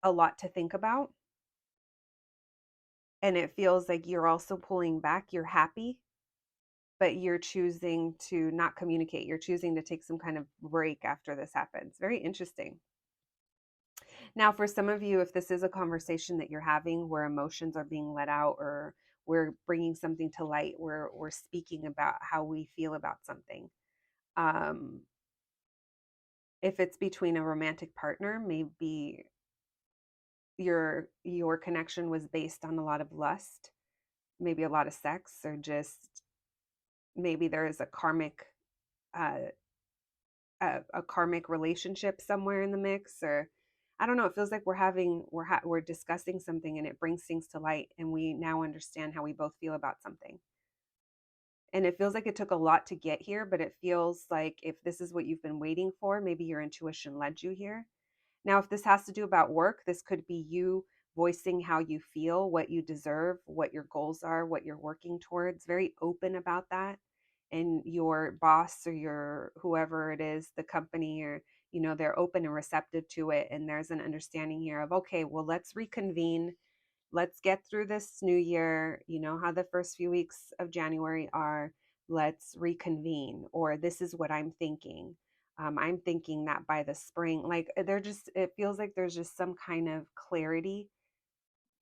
A: a lot to think about. And it feels like you're also pulling back. You're happy, but you're choosing to not communicate. You're choosing to take some kind of break after this happens. Very interesting. Now, for some of you, if this is a conversation that you're having where emotions are being let out, or we're bringing something to light, where we're speaking about how we feel about something. If it's between a romantic partner, maybe your connection was based on a lot of lust, maybe a lot of sex, or just maybe there is a karmic a karmic relationship somewhere in the mix, or I don't know. It feels like we're discussing something and it brings things to light, and we now understand how we both feel about something. And it feels like it took a lot to get here, but it feels like if this is what you've been waiting for, maybe your intuition led you here. Now, if this has to do about work, this could be you voicing how you feel, what you deserve, what your goals are, what you're working towards, very open about that. And your boss or your whoever it is, the company, or they're open and receptive to it. And there's an understanding here of, okay, well, let's reconvene. Let's get through this new year. You know how the first few weeks of January are. Let's reconvene, or this is what I'm thinking. I'm thinking that by the spring, like it feels like there's just some kind of clarity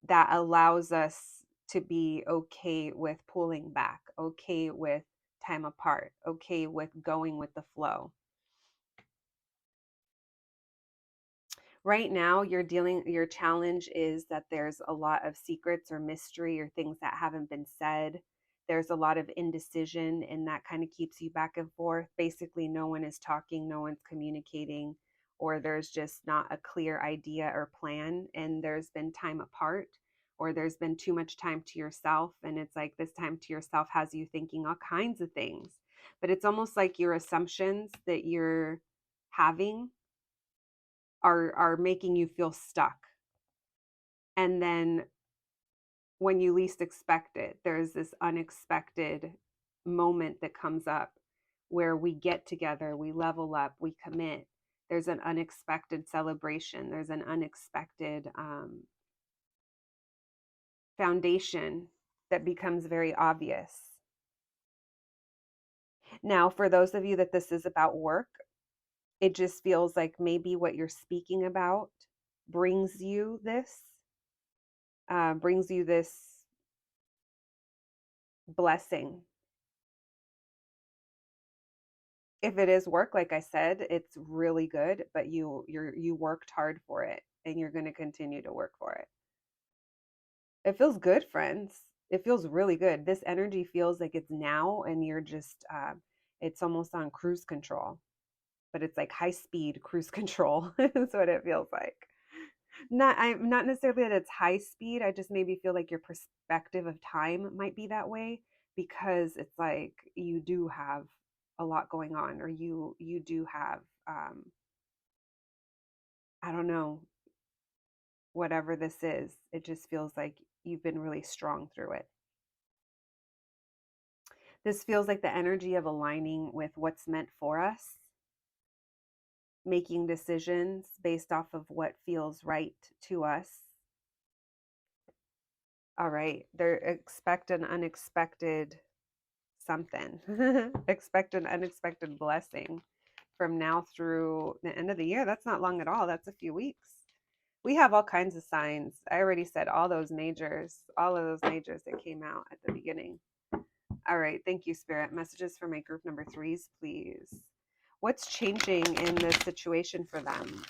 A: that allows us to be okay with pulling back, okay with time apart, okay with going with the flow. Right now, your challenge is that there's a lot of secrets or mystery or things that haven't been said. There's a lot of indecision, and that kind of keeps you back and forth. Basically, no one is talking, no one's communicating, or there's just not a clear idea or plan, and there's been time apart, or there's been too much time to yourself. And it's like this time to yourself has you thinking all kinds of things. But it's almost like your assumptions that you're having are making you feel stuck. And then when you least expect it, there's this unexpected moment that comes up where we get together, we level up, we commit. There's an unexpected celebration, there's an unexpected foundation that becomes very obvious. Now, for those of you that this is about work, it just feels like maybe what you're speaking about brings you this, blessing. If it is work, like I said, it's really good, but you worked hard for it, and you're going to continue to work for it. It feels good, friends. It feels really good. This energy feels like it's now, and you're just it's almost on cruise control, but it's like high speed cruise control. Is what it feels like. I'm not necessarily that it's high speed. I just maybe feel like your perspective of time might be that way, because it's like you do have a lot going on, or you do have I don't know, whatever this is. It just feels like you've been really strong through it. This feels like the energy of aligning with what's meant for us, making decisions based off of what feels right to us. All right, there expect an unexpected something. Expect an unexpected blessing from now through the end of the year. That's not long at all. That's a few weeks. We have all kinds of signs. I already said all of those majors that came out at the beginning. All right. Thank you, Spirit. Messages for my group number 3s, please. What's changing in this situation for them?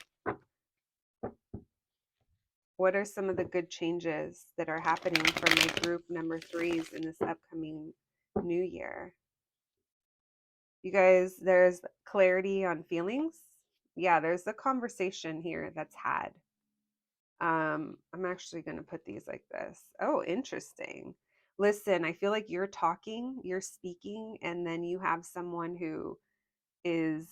A: What are some of the good changes that are happening for my group number 3s in this upcoming new year? You guys, there's clarity on feelings. Yeah, there's a conversation here that's had. I'm actually going to put these like this. Oh, interesting. Listen, I feel like you're talking, you're speaking, and then you have someone who is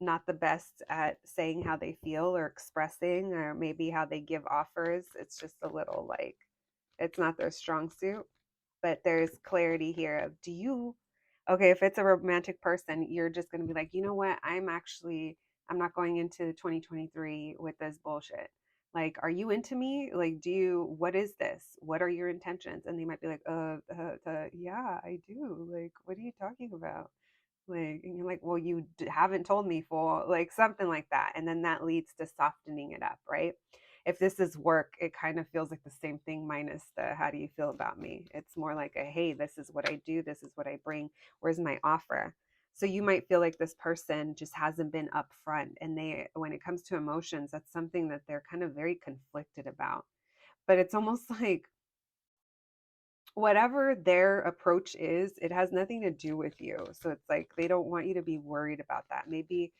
A: not the best at saying how they feel or expressing, or maybe how they give offers. It's just a little like it's not their strong suit. But there's clarity here of okay, if it's a romantic person, you're just going to be like, you know what? I'm not going into 2023 with this bullshit. Like, are you into me? Like, what is this? What are your intentions? And they might be like, yeah, I do. Like, what are you talking about? Like, and you're like, well, haven't told me full, like something like that. And then that leads to softening it up, right? If this is work, it kind of feels like the same thing minus the how do you feel about me? It's more like hey, this is what I do, this is what I bring. Where's my offer? So you might feel like this person just hasn't been upfront, and when it comes to emotions, that's something that they're kind of very conflicted about. But it's almost like whatever their approach is, it has nothing to do with you. So it's like they don't want you to be worried about that. Maybe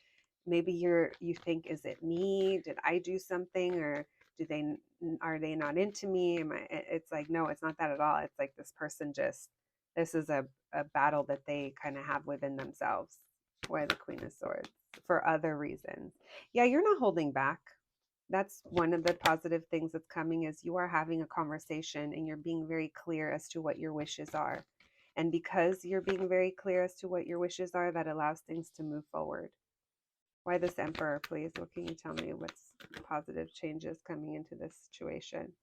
A: you think, is it me? Did I do something, or do they are they not into me? It's like, no, it's not that at all. It's like this person just, this is a battle that they kind of have within themselves. Why the Queen of Swords? For other reasons. Yeah, you're not holding back. That's one of the positive things that's coming, is you are having a conversation and you're being very clear as to what your wishes are. And because you're being very clear as to what your wishes are, that allows things to move forward. Why this Emperor, please? What can you tell me? What's positive changes coming into this situation?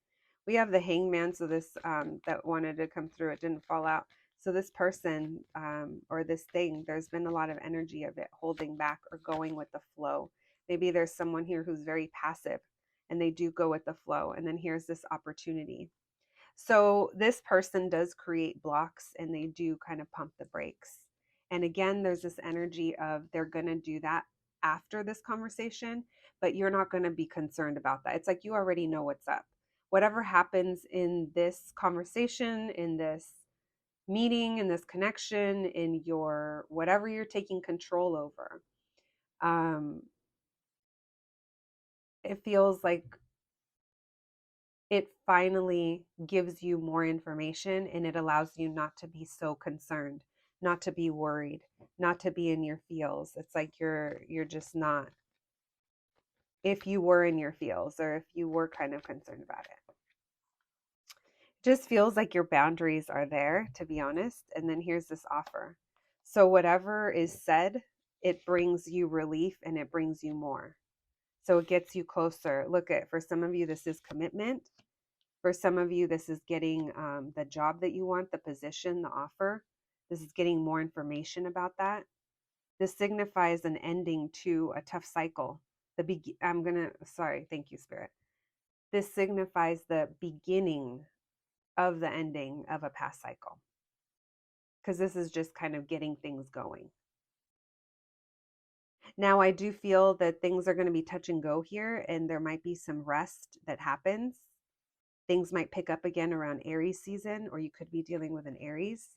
A: We have the Hangman, so this that wanted to come through, it didn't fall out. So this person or this thing, there's been a lot of energy of it holding back or going with the flow. Maybe there's someone here who's very passive and they do go with the flow. And then here's this opportunity. So this person does create blocks and they do kind of pump the brakes. And again, there's this energy of they're going to do that after this conversation, but you're not going to be concerned about that. It's like you already know what's up. Whatever happens in this conversation, in this meeting, in this connection, in your whatever you're taking control over, um, it feels like it finally gives you more information and it allows you not to be so concerned, not to be worried, not to be in your feels. It's like you're just not, if you were in your feels or if you were kind of concerned about it. Just feels like your boundaries are there, to be honest. And then here's this offer. So whatever is said, it brings you relief and it brings you more. So it gets you closer. Look at, for some of you, this is commitment. For some of you, this is getting the job that you want, the position, the offer. This is getting more information about that. This signifies an ending to a tough cycle. Thank you, Spirit. This signifies the beginning of the ending of a past cycle, because this is just kind of getting things going. Now, I do feel that things are going to be touch and go here, and there might be some rest that happens. Things might pick up again around Aries season, or you could be dealing with an Aries.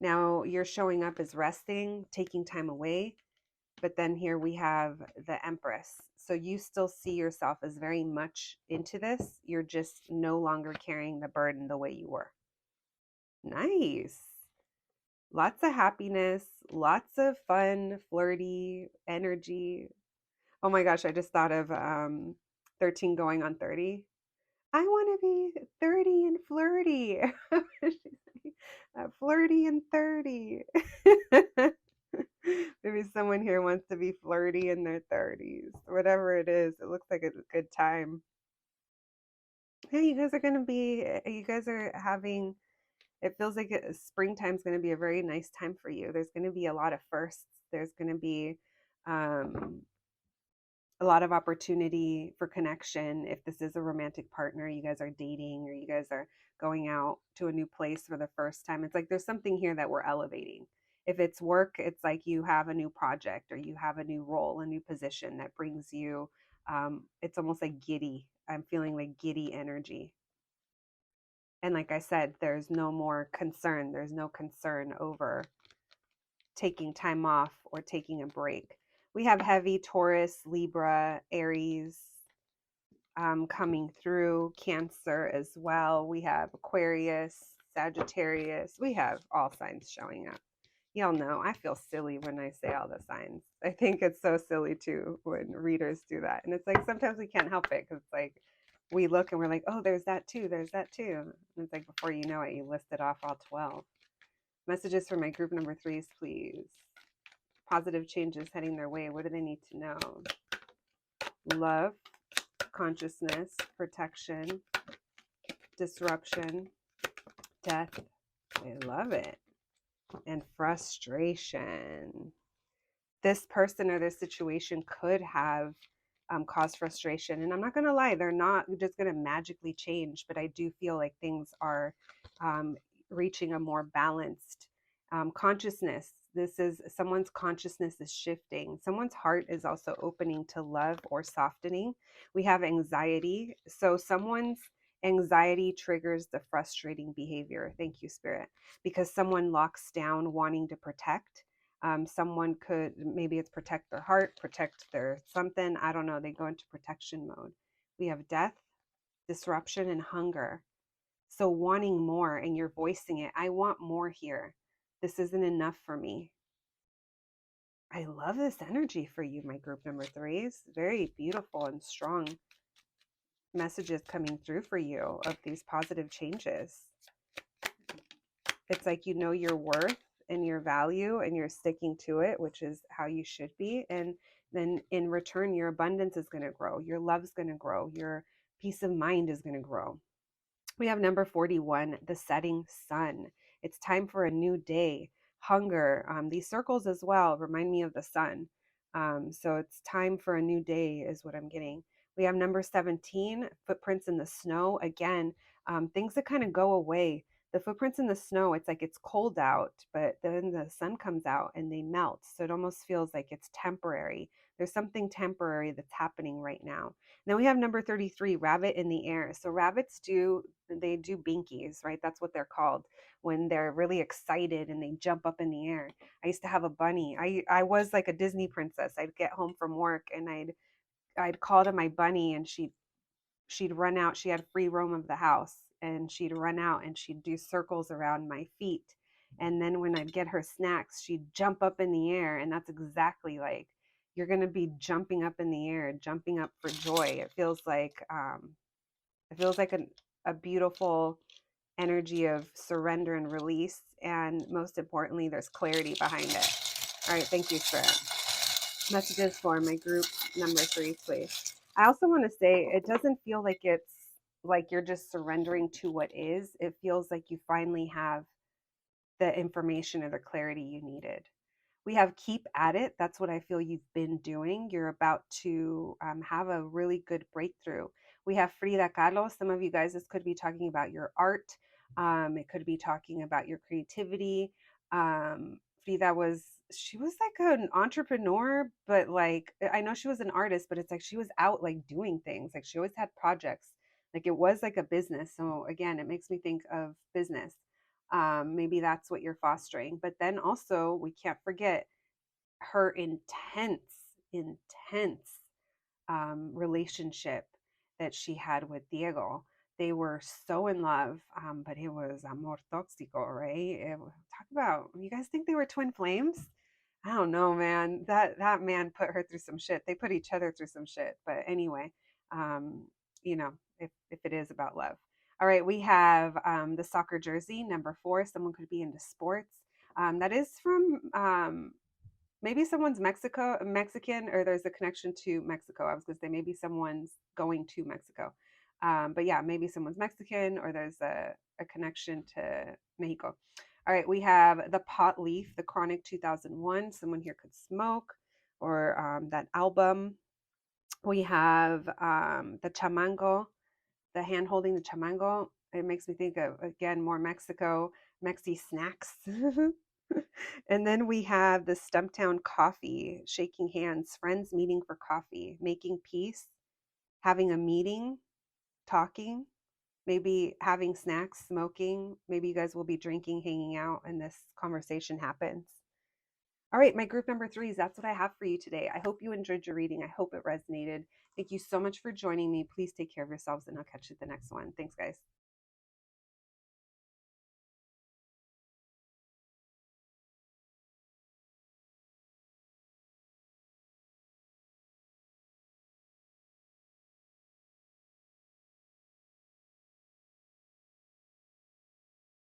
A: Now, you're showing up as resting, taking time away, but then here we have the Empress. So you still see yourself as very much into this. You're just no longer carrying the burden the way you were. Nice. Lots of happiness, lots of fun, flirty energy. Oh my gosh, I just thought of 13 going on 30. I want to be 30 and flirty. Flirty and 30. Maybe someone here wants to be flirty in their 30s. Whatever it is, it looks like a good time. Yeah, you guys are having, it feels like springtime's going to be a very nice time for you. There's going to be a lot of firsts. There's going to be a lot of opportunity for connection. If this is a romantic partner, you guys are dating or you guys are going out to a new place for the first time, it's like there's something here that we're elevating. If it's work, it's like you have a new project or you have a new role, a new position that brings you, it's almost like giddy. I'm feeling like giddy energy. And like I said, there's no more concern. There's no concern over taking time off or taking a break. We have heavy Taurus, Libra, Aries coming through, Cancer as well. We have Aquarius, Sagittarius. We have all signs showing up. Y'all know I feel silly when I say all the signs. I think it's so silly too when readers do that. And it's like sometimes we can't help it because it's like we look and we're like, oh, there's that too. There's that too. And it's like before you know it, you listed off all 12. Messages for my group number 3s, please. Positive changes heading their way. What do they need to know? Love, consciousness, protection, disruption, death. I love it. And frustration. This person or this situation could have caused frustration. And I'm not going to lie, they're not just going to magically change, but I do feel like things are reaching a more balanced consciousness. This is someone's consciousness is shifting. Someone's heart is also opening to love or softening. We have anxiety. So someone's Anxiety triggers the frustrating behavior. Thank you, Spirit. Because someone locks down wanting to protect. Someone could, maybe it's protect their heart, protect their something. I don't know. They go into protection mode. We have death, disruption, and hunger. So wanting more, and you're voicing it. I want more here. This isn't enough for me. I love this energy for you, my group number threes. Very beautiful and strong messages coming through for you of these positive changes. It's like you know your worth and your value and you're sticking to it, which is how you should be. And then in return, your abundance is going to grow. Your love's going to grow. Your peace of mind is going to grow. We have number 41, the setting sun. It's time for a new day. Hunger. These circles as well remind me of the sun. So it's time for a new day, is what I'm getting. We have number 17, footprints in the snow. Again, things that kind of go away. The footprints in the snow, it's like it's cold out, but then the sun comes out and they melt. So it almost feels like it's temporary. There's something temporary that's happening right now. Then we have number 33, rabbit in the air. So rabbits do binkies, right? That's what they're called when they're really excited and they jump up in the air. I used to have a bunny. I was like a Disney princess. I'd get home from work and I'd call to my bunny and she'd run out. She had free roam of the house and she'd run out and she'd do circles around my feet. And then when I'd get her snacks, she'd jump up in the air. And that's exactly like you're going to be jumping up in the air, jumping up for joy. It feels like a beautiful energy of surrender and release. And most importantly, there's clarity behind it. All right. Thank you, Spirit. Messages for my group number 3, please. I also want to say it doesn't feel like it's like you're just surrendering to what is. It feels like you finally have the information or the clarity you needed. We have keep at it. That's what I feel you've been doing. You're about to have a really good breakthrough. We have Frida Kahlo. Some of you guys, this could be talking about your art. It could be talking about your creativity. Frida she was like an entrepreneur, but like, I know she was an artist, but it's like she was out like doing things. Like she always had projects. Like it was like a business. So again, it makes me think of business. Maybe that's what you're fostering. But then also, we can't forget her intense relationship that she had with Diego. They were so in love, but it was amor tóxico, right? Talk about, you guys think they were twin flames? I don't know, man. That man put her through some shit. They put each other through some shit. But anyway, um, if it is about love. All right, we have the soccer jersey, number 4. Someone could be into sports. That is from maybe someone's Mexican, or there's a connection to Mexico. I was going to say maybe someone's going to Mexico. But yeah, maybe someone's Mexican or there's a connection to Mexico. All right, we have the pot leaf, the Chronic 2001. Someone here could smoke, or that album. We have the chamango, the hand holding the chamango. It makes me think of, again, more Mexico, Mexi snacks. And then we have the Stumptown coffee, shaking hands, friends meeting for coffee, making peace, having a meeting, talking, maybe having snacks, smoking. Maybe you guys will be drinking, hanging out, and this conversation happens. All right, my group number 3s, that's what I have for you today. I hope you enjoyed your reading. I hope it resonated. Thank you so much for joining me. Please take care of yourselves, and I'll catch you at the next one. Thanks, guys.